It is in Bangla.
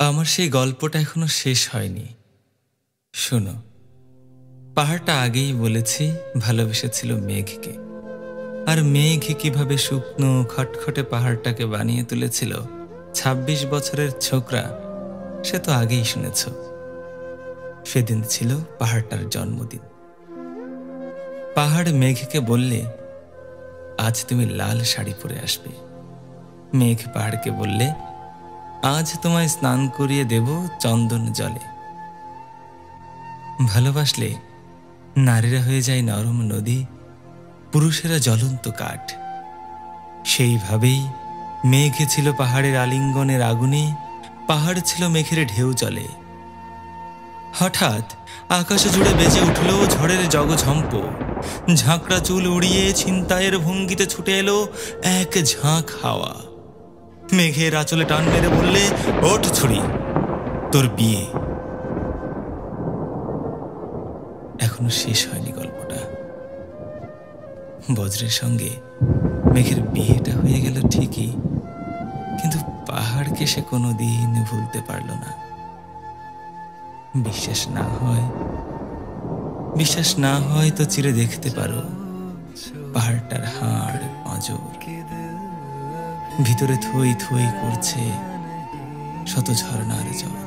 আমার সেই গল্পটা এখনো শেষ হয়নি। শোনো, পাহাড়টা আগেই বলেছি ভালোবেসেছিল মেঘকে। আর মেঘ কিভাবে শুকনো খটখটে পাহাড়টাকে বানিয়ে তুলেছিল ২৬ বছরের ছোকরা, সে তো আগেই শুনেছ। সেদিন ছিল পাহাড়টার জন্মদিন। পাহাড় মেঘকে বললে, আজ তুমি লাল শাড়ি পরে আসবে। মেঘ পাহাড়কে বললে, আজ তোমায় স্নান করিয়ে দেব চন্দন জলে। ভালোবাসলে নারীরা হয়ে যায় নরম নদী, পুরুষেরা জ্বলন্ত কাঠ। সেইভাবেই মেঘ ছিল পাহাড়ের আলিঙ্গনের আগুনে, পাহাড় ছিল মেঘের ঢেউ জলে। হঠাৎ আকাশ জুড়ে বেজে উঠল ঝড়ের জগঝম্প। ঝাঁকড়া চুল উড়িয়ে ছিনতাইয়ের ভঙ্গিতে ছুটে এলো এক ঝাঁক হাওয়া। মেঘের আঁচলে টান মেরে বললে, ওঠ ছুরি, তোর বিয়ে। এখনো শেষ হয়নি গল্পটা। বজ্রের সঙ্গে মেঘের বিয়েটা হয়ে গেল ঠিকই, কিন্তু পাহাড়কে সে কোনোদিন ভুলতে পারল না। বিশ্বাস না হয় তো চিরে দেখতে পারো পাহাড়টার হাড় পাঁজর, ভিতরে থই থই করছে শত ঝর্ণার জল।